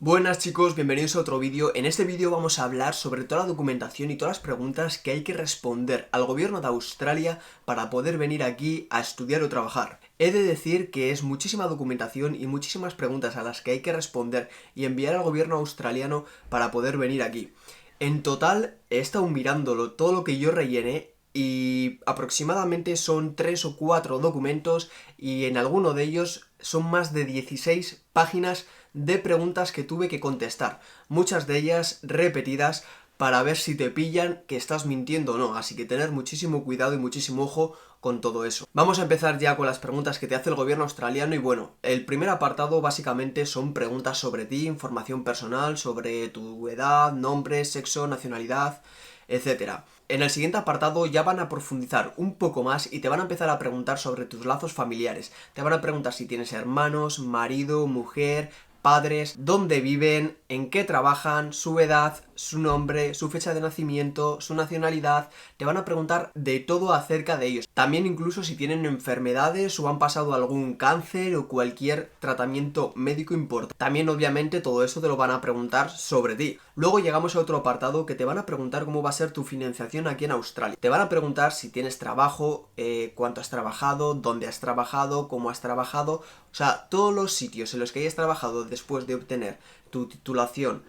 Buenas chicos, bienvenidos a otro vídeo. En este vídeo vamos a hablar sobre toda la documentación y todas las preguntas que hay que responder al gobierno de Australia para poder venir aquí a estudiar o trabajar. He de decir que es muchísima documentación y muchísimas preguntas a las que hay que responder y enviar al gobierno australiano para poder venir aquí. En total he estado mirándolo todo lo que yo rellené y aproximadamente son 3 o 4 documentos y en alguno de ellos son más de 16 páginas de preguntas que tuve que contestar, muchas de ellas repetidas para ver si te pillan que estás mintiendo o no, así que tener muchísimo cuidado y muchísimo ojo con todo eso. Vamos a empezar ya con las preguntas que te hace el gobierno australiano y bueno, el primer apartado básicamente son preguntas sobre ti, información personal, sobre tu edad, nombre, sexo, nacionalidad, etcétera. En el siguiente apartado ya van a profundizar un poco más y te van a empezar a preguntar sobre tus lazos familiares. Te van a preguntar si tienes hermanos, marido, mujer, padres, dónde viven, en qué trabajan, su edad, su nombre, su fecha de nacimiento, su nacionalidad. Te van a preguntar de todo acerca de ellos. También incluso si tienen enfermedades o han pasado algún cáncer o cualquier tratamiento médico importante. También obviamente todo eso te lo van a preguntar sobre ti. Luego llegamos a otro apartado que te van a preguntar cómo va a ser tu financiación aquí en Australia. Te van a preguntar si tienes trabajo, cuánto has trabajado, dónde has trabajado, cómo has trabajado. O sea, todos los sitios en los que hayas trabajado después de obtener tu titulación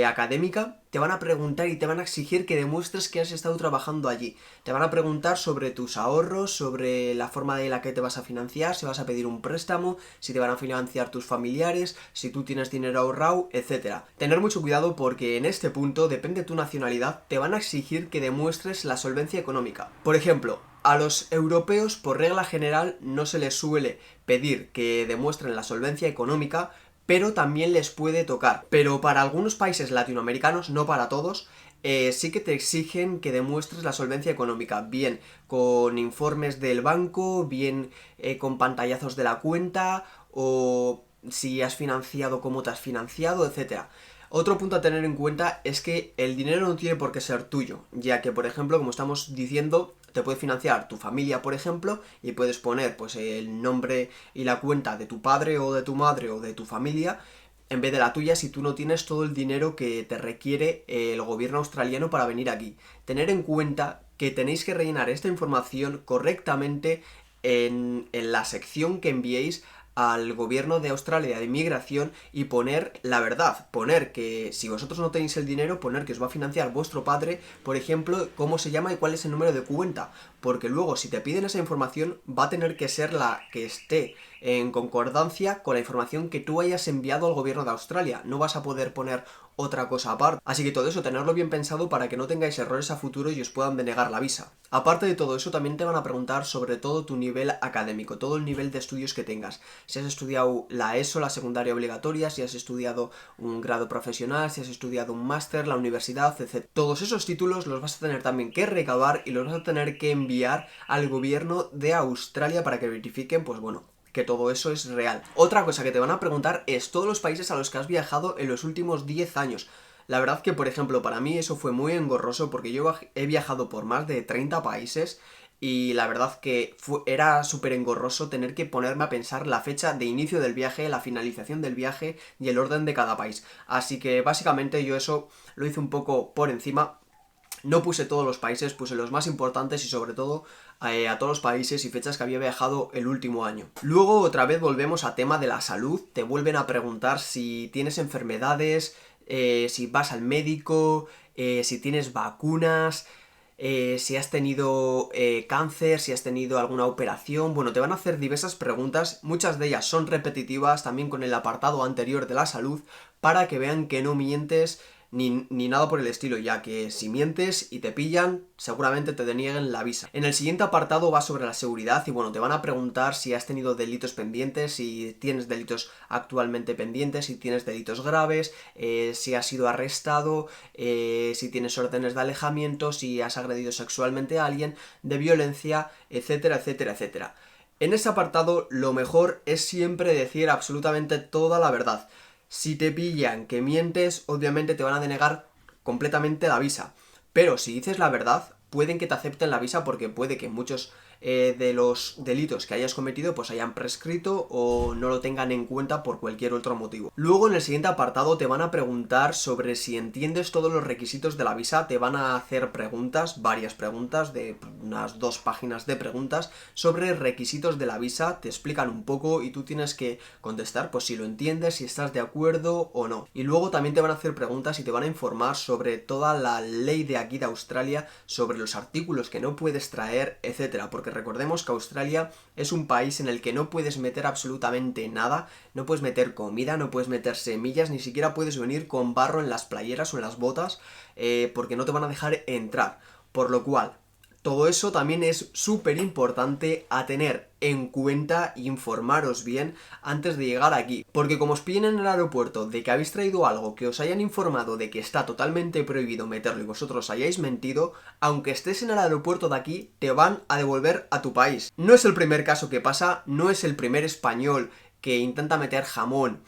académica, te van a preguntar y te van a exigir que demuestres que has estado trabajando allí. Te van a preguntar sobre tus ahorros, sobre la forma de la que te vas a financiar, si vas a pedir un préstamo, si te van a financiar tus familiares, si tú tienes dinero ahorrado, etc. Tener mucho cuidado porque en este punto, depende de tu nacionalidad, te van a exigir que demuestres la solvencia económica. Por ejemplo, a los europeos, por regla general, no se les suele pedir que demuestren la solvencia económica, pero también les puede tocar. Pero para algunos países latinoamericanos, no para todos, sí que te exigen que demuestres la solvencia económica, bien con informes del banco, bien con pantallazos de la cuenta, o si has financiado, cómo te has financiado, etc. Otro punto a tener en cuenta es que el dinero no tiene por qué ser tuyo, ya que, por ejemplo, como estamos diciendo, te puede financiar tu familia, por ejemplo, y puedes poner pues el nombre y la cuenta de tu padre o de tu madre o de tu familia en vez de la tuya si tú no tienes todo el dinero que te requiere el gobierno australiano para venir aquí. Tener en cuenta que tenéis que rellenar esta información correctamente en la sección que enviéis al gobierno de Australia de inmigración y poner la verdad, poner que si vosotros no tenéis el dinero, poner que os va a financiar vuestro padre, por ejemplo, cómo se llama y cuál es el número de cuenta, porque luego si te piden esa información va a tener que ser la que esté en concordancia con la información que tú hayas enviado al gobierno de Australia, no vas a poder poner otra cosa aparte. Así que todo eso, tenerlo bien pensado para que no tengáis errores a futuro y os puedan denegar la visa. Aparte de todo eso, también te van a preguntar sobre todo tu nivel académico, todo el nivel de estudios que tengas. Si has estudiado la ESO, la secundaria obligatoria, si has estudiado un grado profesional, si has estudiado un máster, la universidad, etc. Todos esos títulos los vas a tener también que recabar y los vas a tener que enviar al gobierno de Australia para que verifiquen, pues bueno, que todo eso es real. Otra cosa que te van a preguntar es todos los países a los que has viajado en los últimos 10 años. La verdad que, por ejemplo, para mí eso fue muy engorroso porque yo he viajado por más de 30 países y la verdad que era súper engorroso tener que ponerme a pensar la fecha de inicio del viaje, la finalización del viaje y el orden de cada país. Así que básicamente yo eso lo hice un poco por encima. No puse todos los países, puse los más importantes y sobre todo a todos los países y fechas que había viajado el último año. Luego otra vez volvemos a tema de la salud, te vuelven a preguntar si tienes enfermedades, si vas al médico, si tienes vacunas, si has tenido cáncer, si has tenido alguna operación. Bueno, te van a hacer diversas preguntas, muchas de ellas son repetitivas, también con el apartado anterior de la salud, para que vean que no mientes ni nada por el estilo, ya que si mientes y te pillan, seguramente te denieguen la visa. En el siguiente apartado va sobre la seguridad y bueno, te van a preguntar si has tenido delitos pendientes, si tienes delitos actualmente pendientes, si tienes delitos graves, si has sido arrestado, si tienes órdenes de alejamiento, si has agredido sexualmente a alguien, de violencia, etcétera, etcétera, etcétera. En ese apartado lo mejor es siempre decir absolutamente toda la verdad. Si te pillan que mientes, obviamente te van a denegar completamente la visa. Pero si dices la verdad, pueden que te acepten la visa porque puede que muchos de los delitos que hayas cometido pues hayan prescrito o no lo tengan en cuenta por cualquier otro motivo. Luego en el siguiente apartado te van a preguntar sobre si entiendes todos los requisitos de la visa, te van a hacer preguntas, varias preguntas, de unas 2 páginas de preguntas sobre requisitos de la visa, te explican un poco y tú tienes que contestar pues si lo entiendes, si estás de acuerdo o no. Y luego también te van a hacer preguntas y te van a informar sobre toda la ley de aquí de Australia, sobre los artículos que no puedes traer, etcétera, porque recordemos que Australia es un país en el que no puedes meter absolutamente nada, no puedes meter comida, no puedes meter semillas, ni siquiera puedes venir con barro en las playeras o en las botas, porque no te van a dejar entrar. Por lo cual, todo eso también es súper importante a tener en cuenta e informaros bien antes de llegar aquí. Porque como os pillen en el aeropuerto de que habéis traído algo que os hayan informado de que está totalmente prohibido meterlo y vosotros hayáis mentido, aunque estés en el aeropuerto de aquí, te van a devolver a tu país. No es el primer caso que pasa, no es el primer español que intenta meter jamón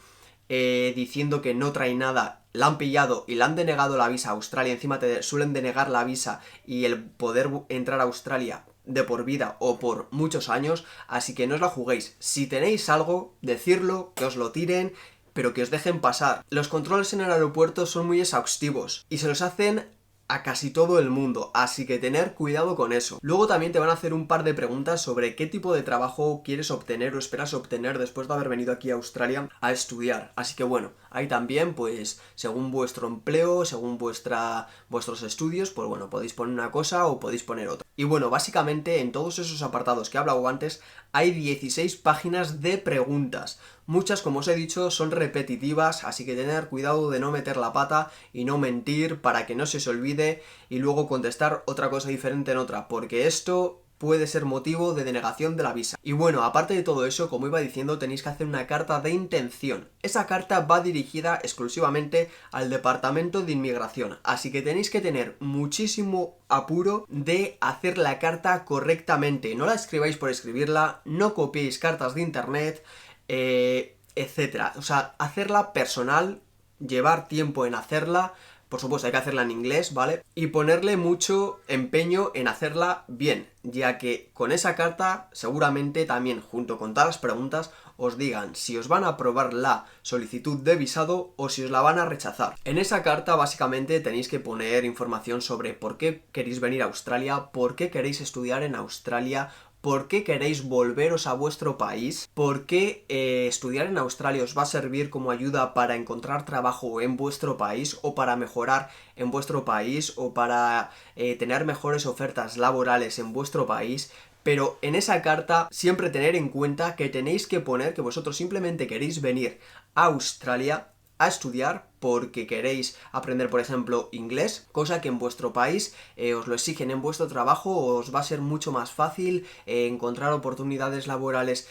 diciendo que no trae nada, la han pillado y le han denegado la visa a Australia, encima te suelen denegar la visa y el poder entrar a Australia de por vida o por muchos años, así que no os la juguéis. Si tenéis algo, decirlo, que os lo tiren, pero que os dejen pasar. Los controles en el aeropuerto son muy exhaustivos y se los hacen a casi todo el mundo, así que tener cuidado con eso. Luego también te van a hacer un par de preguntas sobre qué tipo de trabajo quieres obtener o esperas obtener después de haber venido aquí a Australia a estudiar. Así que bueno, ahí también, pues, según vuestro empleo, según vuestros estudios, pues bueno, podéis poner una cosa o podéis poner otra. Y bueno, básicamente en todos esos apartados que he hablado antes, hay 16 páginas de preguntas. Muchas, como os he dicho, son repetitivas, así que tener cuidado de no meter la pata y no mentir para que no se os olvide y luego contestar otra cosa diferente en otra, porque esto puede ser motivo de denegación de la visa. Y bueno, aparte de todo eso, como iba diciendo, tenéis que hacer una carta de intención. Esa carta va dirigida exclusivamente al Departamento de Inmigración, así que tenéis que tener muchísimo apuro de hacer la carta correctamente. No la escribáis por escribirla, no copiéis cartas de internet, etcétera. O sea, hacerla personal, llevar tiempo en hacerla. Por supuesto, hay que hacerla en inglés, ¿vale? Y ponerle mucho empeño en hacerla bien, ya que con esa carta seguramente también, junto con todas las preguntas, os digan si os van a aprobar la solicitud de visado o si os la van a rechazar. En esa carta básicamente tenéis que poner información sobre por qué queréis venir a Australia, por qué queréis estudiar en Australia, ¿por qué queréis volveros a vuestro país? ¿Por qué estudiar en Australia os va a servir como ayuda para encontrar trabajo en vuestro país o para mejorar en vuestro país o para tener mejores ofertas laborales en vuestro país? Pero en esa carta siempre tener en cuenta que tenéis que poner que vosotros simplemente queréis venir a Australia a estudiar porque queréis aprender, por ejemplo, inglés, cosa que en vuestro país os lo exigen en vuestro trabajo, os va a ser mucho más fácil encontrar oportunidades laborales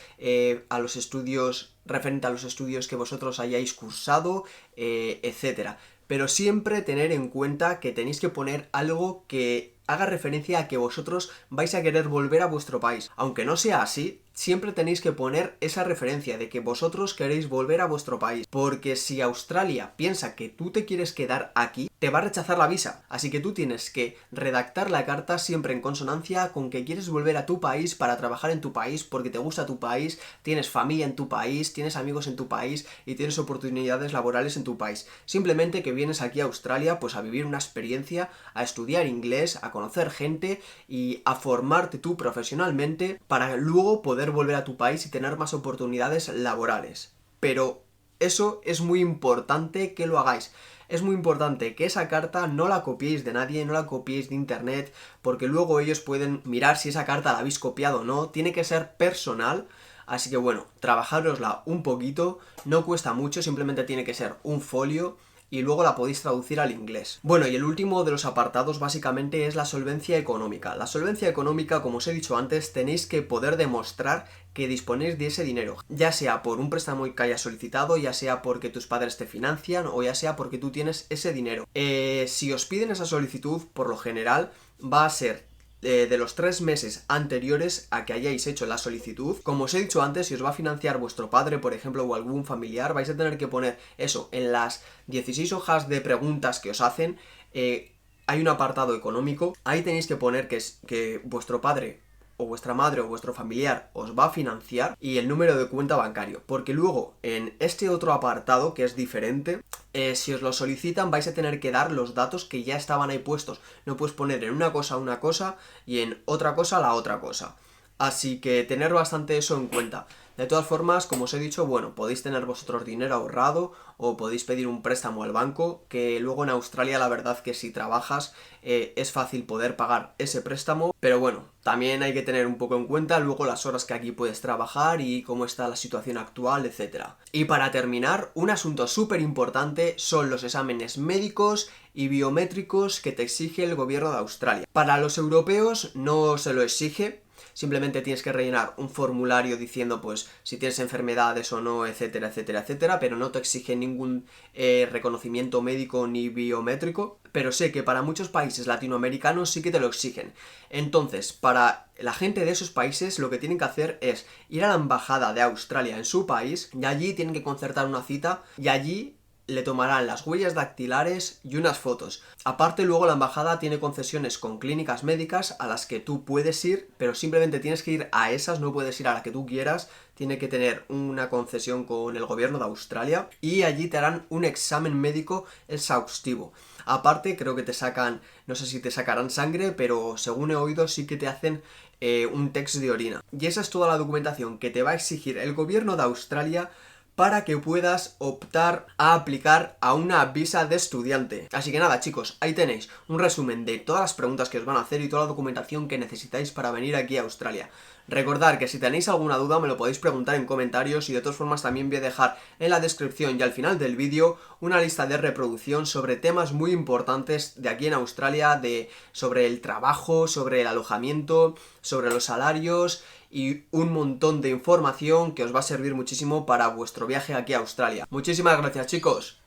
a los estudios, referente a los estudios que vosotros hayáis cursado, etcétera. Pero siempre tener en cuenta que tenéis que poner algo que haga referencia a que vosotros vais a querer volver a vuestro país. Aunque no sea así, siempre tenéis que poner esa referencia de que vosotros queréis volver a vuestro país. Porque si Australia piensa que tú te quieres quedar aquí, te va a rechazar la visa. Así que tú tienes que redactar la carta siempre en consonancia con que quieres volver a tu país para trabajar en tu país, porque te gusta tu país, tienes familia en tu país, tienes amigos en tu país y tienes oportunidades laborales en tu país. Simplemente que vienes aquí a Australia pues a vivir una experiencia, a estudiar inglés, a conocer gente y a formarte tú profesionalmente para luego poder volver a tu país y tener más oportunidades laborales. Pero eso es muy importante que lo hagáis. Es muy importante que esa carta no la copiéis de nadie, no la copiéis de internet, porque luego ellos pueden mirar si esa carta la habéis copiado o no. Tiene que ser personal. Así que bueno, trabajárosla un poquito, no cuesta mucho, simplemente tiene que ser un folio y luego la podéis traducir al inglés. Bueno, y el último de los apartados básicamente es la solvencia económica. La solvencia económica, como os he dicho antes, tenéis que poder demostrar que disponéis de ese dinero, ya sea por un préstamo que hayas solicitado, ya sea porque tus padres te financian o ya sea porque tú tienes ese dinero. Si os piden esa solicitud, por lo general va a ser de los 3 meses anteriores a que hayáis hecho la solicitud. Como os he dicho antes, si os va a financiar vuestro padre, por ejemplo, o algún familiar, vais a tener que poner eso en las 16 hojas de preguntas que os hacen. Hay un apartado económico, ahí tenéis que poner que vuestro padre o vuestra madre o vuestro familiar os va a financiar y el número de cuenta bancario, porque luego en este otro apartado que es diferente, si os lo solicitan vais a tener que dar los datos que ya estaban ahí puestos. No puedes poner en una cosa y en otra cosa la otra cosa. Así que tener bastante eso en cuenta. De todas formas, como os he dicho, bueno, podéis tener vosotros dinero ahorrado o podéis pedir un préstamo al banco, que luego en Australia la verdad que si trabajas es fácil poder pagar ese préstamo, pero bueno, también hay que tener un poco en cuenta luego las horas que aquí puedes trabajar y cómo está la situación actual, etcétera. Y para terminar, un asunto súper importante son los exámenes médicos y biométricos que te exige el gobierno de Australia. Para los europeos no se lo exige. Simplemente tienes que rellenar un formulario diciendo pues si tienes enfermedades o no, etcétera, etcétera, etcétera, pero no te exige ningún reconocimiento médico ni biométrico, pero sé que para muchos países latinoamericanos sí que te lo exigen. Entonces, para la gente de esos países lo que tienen que hacer es ir a la embajada de Australia en su país y allí tienen que concertar una cita y allí le tomarán las huellas dactilares y unas fotos. Aparte, luego la embajada tiene concesiones con clínicas médicas a las que tú puedes ir, pero simplemente tienes que ir a esas, no puedes ir a la que tú quieras, tiene que tener una concesión con el gobierno de Australia y allí te harán un examen médico exhaustivo. Aparte, creo que te sacan, no sé si te sacarán sangre, pero según he oído sí que te hacen un test de orina. Y esa es toda la documentación que te va a exigir el gobierno de Australia para que puedas optar a aplicar a una visa de estudiante. Así que nada, chicos, ahí tenéis un resumen de todas las preguntas que os van a hacer y toda la documentación que necesitáis para venir aquí a Australia. Recordad que si tenéis alguna duda me lo podéis preguntar en comentarios y de todas formas también voy a dejar en la descripción y al final del vídeo una lista de reproducción sobre temas muy importantes de aquí en Australia, sobre el trabajo, sobre el alojamiento, sobre los salarios y un montón de información que os va a servir muchísimo para vuestro viaje aquí a Australia. Muchísimas gracias, chicos.